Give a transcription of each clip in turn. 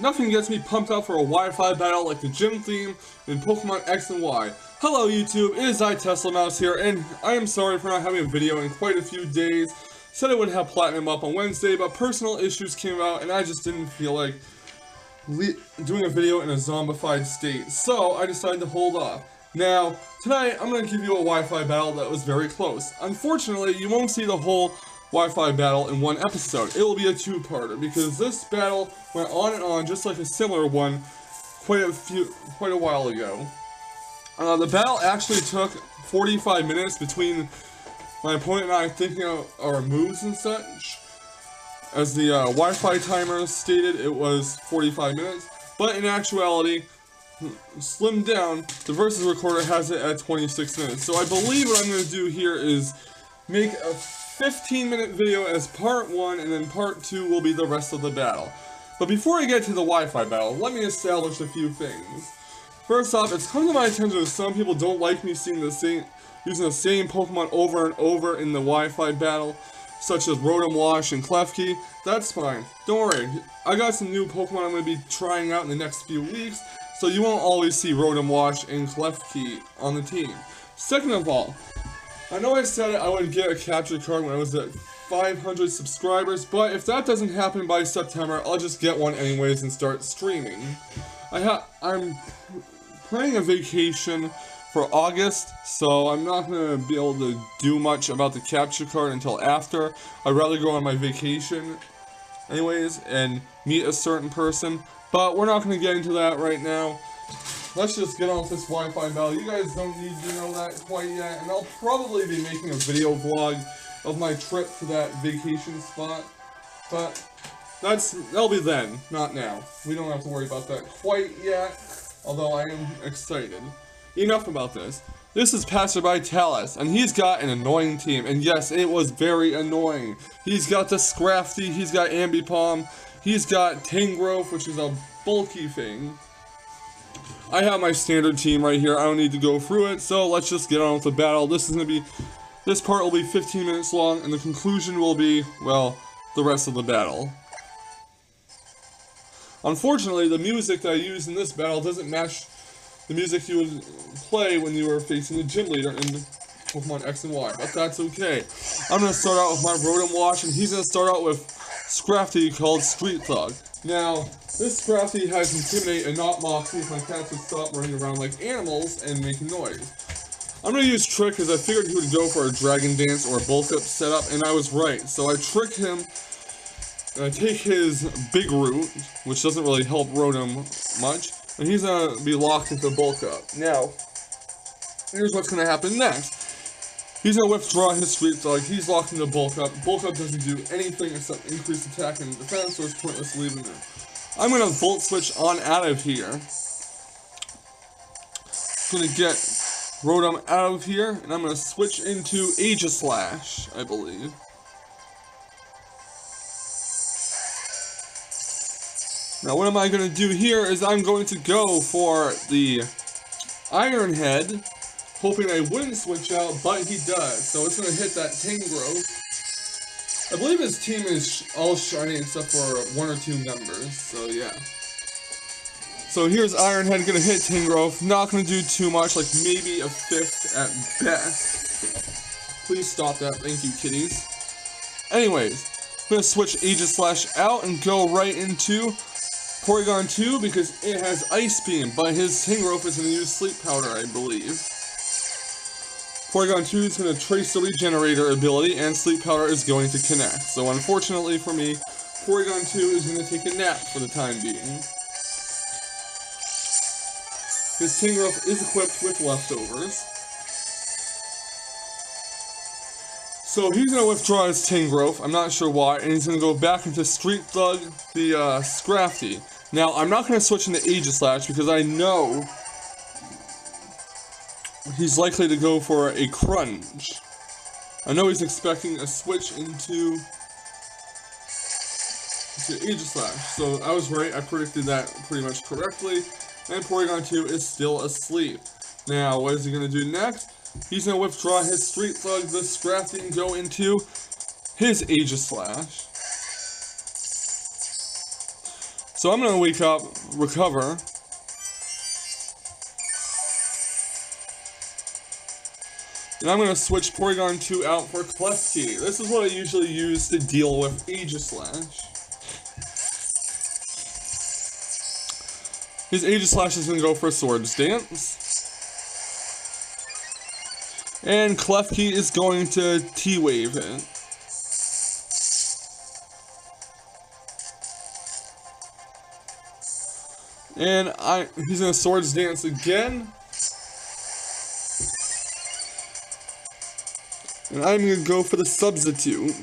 nothing gets me pumped up for a Wi-Fi battle like the gym theme in Pokemon X and Y. Hello YouTube, it is I, Tesla Mouse here, and I am sorry for not having a video in quite a few days. Said I would have Platinum up on Wednesday, but personal issues came out and I just didn't feel like doing a video in a zombified state, so I decided to hold off. Now, tonight I'm going to give you a Wi-Fi battle that was very close. Unfortunately, you won't see the whole Wi-Fi battle in one episode. It will be a two-parter, because this battle went on and on, just like a similar one, quite a while ago. The battle actually took 45 minutes between my opponent and I thinking of our moves and such. As the Wi-Fi timer stated, it was 45 minutes, but in actuality, slimmed down, the versus recorder has it at 26 minutes. So I believe what I'm going to do here is make a 15-minute video as part 1, and then part 2 will be the rest of the battle. But before I get to the Wi-Fi battle, let me establish a few things. First off, it's come to my attention that some people don't like me seeing using the same Pokemon over and over in the Wi-Fi battle, such as Rotom Wash and Klefki. That's fine. Don't worry. I got some new Pokemon I'm going to be trying out in the next few weeks, so you won't always see Rotom Wash and Klefki on the team. Second of all, I know I said I would get a capture card when I was at 500 subscribers, but if that doesn't happen by September, I'll just get one anyways and start streaming. I'm planning a vacation for August, so I'm not going to be able to do much about the capture card until after. I'd rather go on my vacation anyways and meet a certain person, but we're not going to get into that right now. Let's just get on with this Wi-Fi battle. You guys don't need to know that quite yet, and I'll probably be making a video vlog of my trip to that vacation spot, but that'll be then, not now. We don't have to worry about that quite yet, although I am excited. Enough about this. This is Passerby Talus, and he's got an annoying team, and yes, it was very annoying. He's got the Scrafty, he's got Ambipom, he's got Tangrowth, which is a bulky thing. I have my standard team right here, I don't need to go through it, so let's just get on with the battle. This part will be 15 minutes long, and the conclusion will be, well, the rest of the battle. Unfortunately, the music that I use in this battle doesn't match the music you would play when you were facing the gym leader in Pokemon X and Y, but that's okay. I'm going to start out with my Rotom Wash, and he's going to start out with Scrafty called Street Thug. Now, this Scrafty has Intimidate and not Moxie if my cats would stop running around like animals and making noise. I'm going to use Trick because I figured he would go for a Dragon Dance or a Bulk Up setup, and I was right. So I trick him, and I take his Big Root, which doesn't really help Rotom much, and he's going to be locked into Bulk Up. Now, here's what's going to happen next. He's going to withdraw his Street Thug, he's locked into Bulk Up. Bulk Up doesn't do anything except increase attack and defense, so it's pointless leaving him. I'm going to Volt Switch on out of here. I'm going to get Rotom out of here, and I'm going to switch into Aegislash, I believe. Now what am I going to do here is I'm going to go for the Iron Head, hoping I wouldn't switch out, but he does. So it's going to hit that Tangrowth. I believe his team is all shiny except for 1 or 2 members, so yeah. So here's Iron Head going to hit Tangrowth, not going to do too much, like maybe a 5th at best. Please stop that, thank you kitties. Anyways, I'm going to switch Aegislash out and go right into Porygon 2 because it has Ice Beam, but his Tangrowth is going to use Sleep Powder, I believe. Porygon 2 is going to trace the Regenerator ability, and Sleep Powder is going to connect. So unfortunately for me, Porygon 2 is going to take a nap for the time being. His Tangrowth is equipped with Leftovers. So he's going to withdraw his Tangrowth, I'm not sure why, and he's going to go back into Street Thug, the Scrafty. Now, I'm not going to switch into Aegislash because I know he's likely to go for a Crunch. I know he's expecting a switch into Aegislash, so I was right, I predicted that pretty much correctly, and Porygon 2 is still asleep. Now, what is he going to do next? He's going to withdraw his Street Thug, the Scrafty, and go into his Aegislash. So I'm gonna wake up, recover. And I'm gonna switch Porygon 2 out for Klefki. This is what I usually use to deal with Aegislash. His Aegislash is gonna go for Swords Dance. And Klefki is going to T-Wave it. And he's gonna Swords Dance again. And I'm gonna go for the Substitute.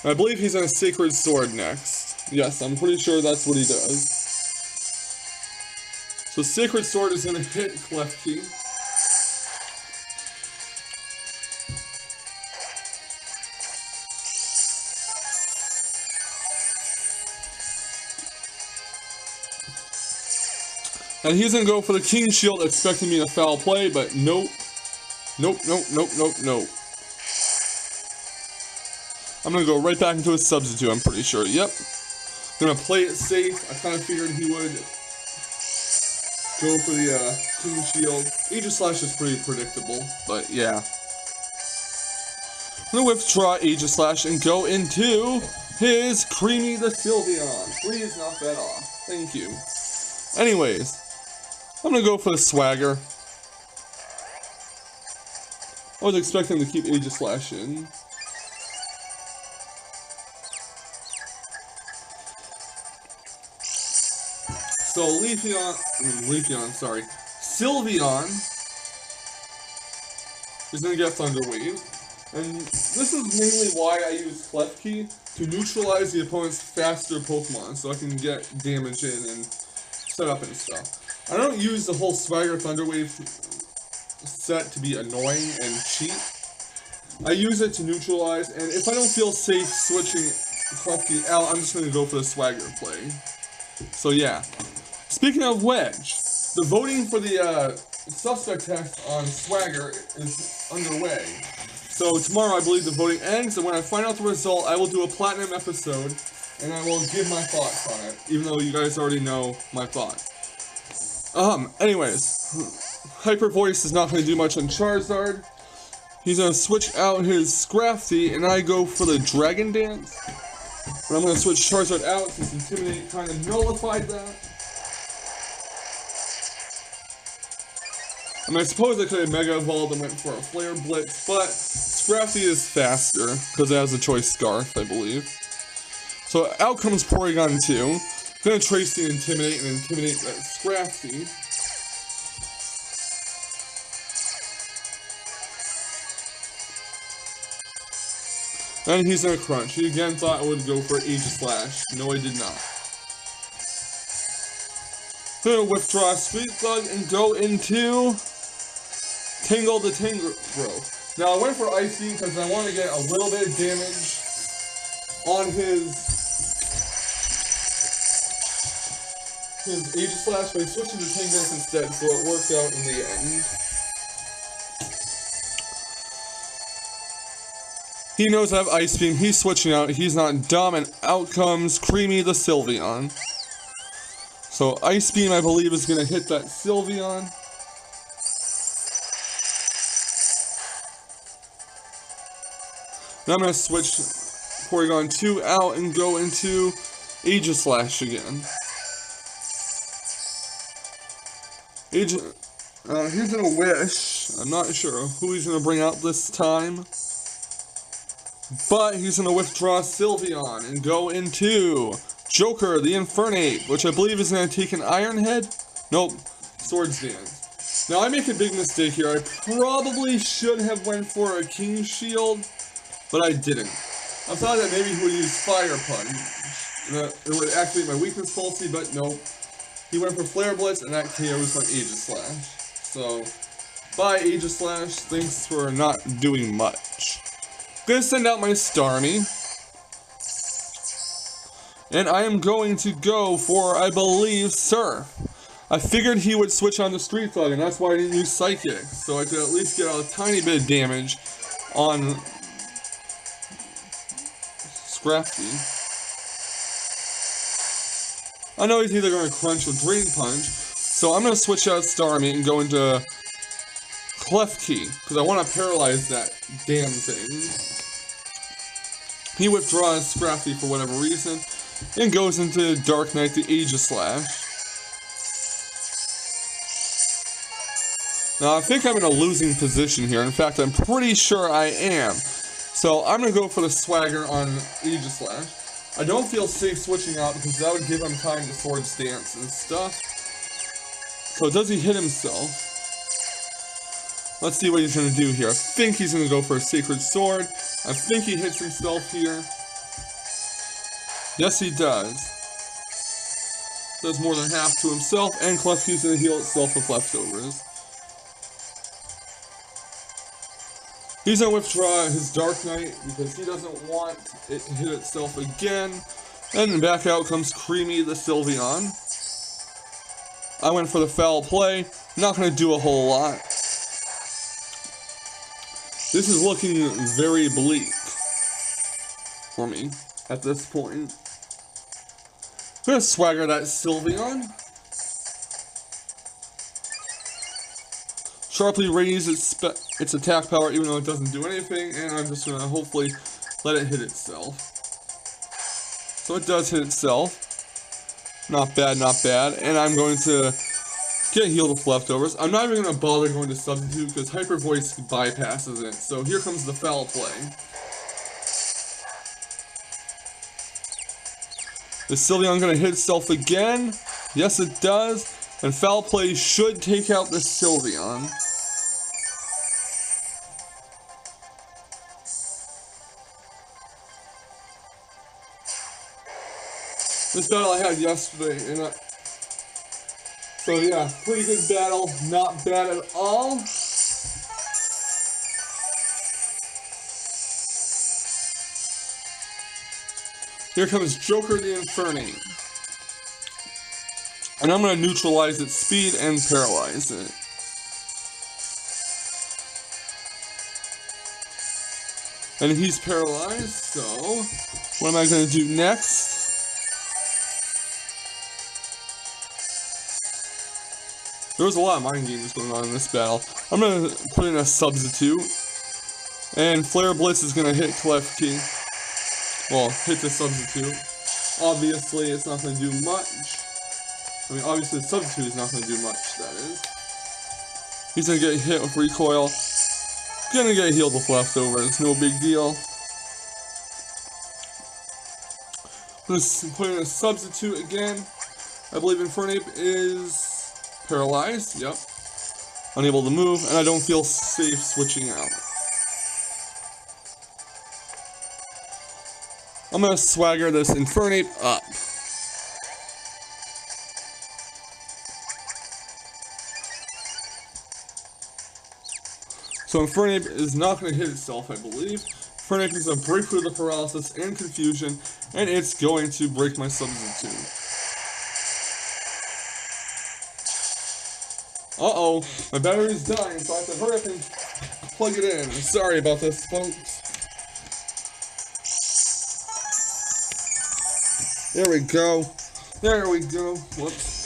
I believe he's gonna Sacred Sword next. Yes, I'm pretty sure that's what he does. So Sacred Sword is gonna hit Klefki. And he's gonna go for the King Shield, expecting me to foul play, but nope. Nope, nope, nope, nope, nope. I'm gonna go right back into a Substitute, I'm pretty sure. Yep. Gonna play it safe. I kind of figured he would go for the King Shield. Aegislash is pretty predictable, but yeah. I'm gonna withdraw Aegislash and go into his Creamy the Sylveon. Please knock that off. Thank you. Anyways, I'm gonna go for the Swagger. I was expecting to keep Aegislash in. So Sylveon is gonna get Thunder Wave. And this is mainly why I use Klefki, to neutralize the opponent's faster Pokemon, so I can get damage in and set up and stuff. I don't use the whole Swagger Thunder Wave set to be annoying and cheap. I use it to neutralize, and if I don't feel safe switching Klefki out, I'm just going to go for the Swagger play. So yeah. Speaking of Wedge, the voting for the suspect test on Swagger is underway. So tomorrow I believe the voting ends, and when I find out the result, I will do a Platinum episode, and I will give my thoughts on it, even though you guys already know my thoughts. Anyways, Hyper Voice is not going to do much on Charizard. He's going to switch out his Scrafty, and I go for the Dragon Dance. But I'm going to switch Charizard out, since Intimidate kind of nullified that. I mean, I suppose I could have Mega Evolved and went for a Flare Blitz, but Scrafty is faster, because it has a Choice Scarf, I believe. So out comes Porygon 2. Gonna trace the Intimidate and intimidate that Scrafty. And he's gonna Crunch. He again thought I would go for Aegislash. No, I did not. Gonna withdraw Sweet Bug and go into Tingle the Tangrowth. Now I went for Ice Beam because I want to get a little bit of damage on his Aegislash, but I switched to Tangrowth instead, so it worked out in the end. He knows I have Ice Beam, he's switching out, he's not dumb, and out comes Creamy the Sylveon. So Ice Beam, I believe, is going to hit that Sylveon. Now I'm going to switch Porygon 2 out and go into Aegislash again. He's gonna Wish. I'm not sure who he's gonna bring out this time. But he's gonna withdraw Sylveon and go into Joker, the Infernape, which I believe is gonna take an Iron Head. Nope, Swords Dance. Now I make a big mistake here. I probably should have went for a King Shield, but I didn't. I thought that maybe he would use Fire Punch. It would activate my Weakness Pulsey, but nope. He went for Flare Blitz, and that KOs my Aegislash. So, bye Aegislash, thanks for not doing much. Gonna send out my Starmie. And I am going to go for, I believe, Surf. I figured he would switch on the Street Thug, and that's why I didn't use Psychic. So I could at least get a tiny bit of damage on Scrafty. I know he's either going to crunch or drain punch, so I'm going to switch out Starmie and go into Clef Key, because I want to paralyze that damn thing. He withdraws Scrafty for whatever reason, and goes into Dark Knight the Aegislash. Now I think I'm in a losing position here. In fact, I'm pretty sure I am. So I'm going to go for the Swagger on Aegislash. I don't feel safe switching out because that would give him time to Swords Dance and stuff. So does he hit himself? Let's see what he's going to do here. I think he's going to go for a Sacred Sword. I think he hits himself here. Yes, he does. Does more than half to himself, and Clef Key's going to heal itself with leftovers. He's going to withdraw his Dark Knight because he doesn't want it to hit itself again. And then back out comes Creamy the Sylveon. I went for the foul play. Not going to do a whole lot. This is looking very bleak for me at this point. I'm going to Swagger that Sylveon. Sharply raise its attack power even though it doesn't do anything, and I'm just going to hopefully let it hit itself. So it does hit itself. Not bad, not bad. And I'm going to get healed with leftovers. I'm not even going to bother going to Substitute because Hyper Voice bypasses it. So here comes the foul play. The Sylveon going to hit itself again. Yes, it does. And foul play should take out the Sylveon. This battle I had yesterday, and so yeah, pretty good battle, not bad at all. Here comes Joker the Infernape. And I'm going to neutralize its speed and paralyze it. And he's paralyzed, so what am I going to do next? There was a lot of mind games going on in this battle. I'm going to put in a Substitute. And Flare Blitz is going to hit Clef Key. Well, hit the Substitute. Obviously, it's not going to do much. I mean, obviously the Substitute is not going to do much, that is. He's going to get hit with Recoil. Going to get healed with leftovers, no big deal. Let's put in a Substitute again. I believe Infernape is paralyzed, yep. Unable to move, and I don't feel safe switching out. I'm going to Swagger this Infernape up. So Infernape is not going to hit itself, I believe. Infernape is going to break through the paralysis and confusion, and it's going to break my Substitute. Uh-oh, my battery's dying, so I have to hurry up and plug it in. Sorry about this, folks. There we go. There we go. Whoops.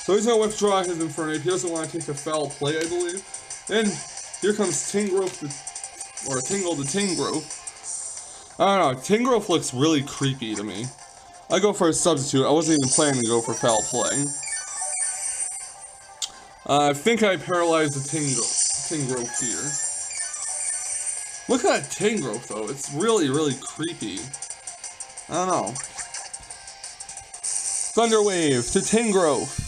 So he's going to withdraw his Infernape. He doesn't want to take a foul play, I believe. And here comes Tangrowth, or Tingle the Tangrowth. I don't know, Tangrowth looks really creepy to me. I go for a Substitute. I wasn't even planning to go for foul play. I think I paralyzed the Tangrowth here. Look at that Tangrowth, though. It's really, really creepy. I don't know. Thunder Wave to Tangrowth.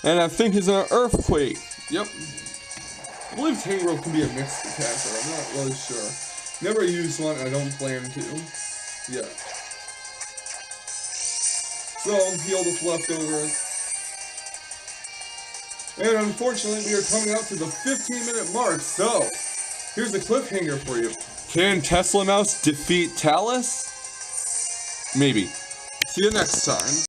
And I think he's an Earthquake. Yep. I believe Tangrowth can be a mixed attacker. I'm not really sure. Never used one, and I don't plan to. Yet. So, healed with leftovers. And unfortunately, we are coming up to the 15-minute mark, so here's the cliffhanger for you. Can Tesla Mouse defeat Talus? Maybe. See you next time.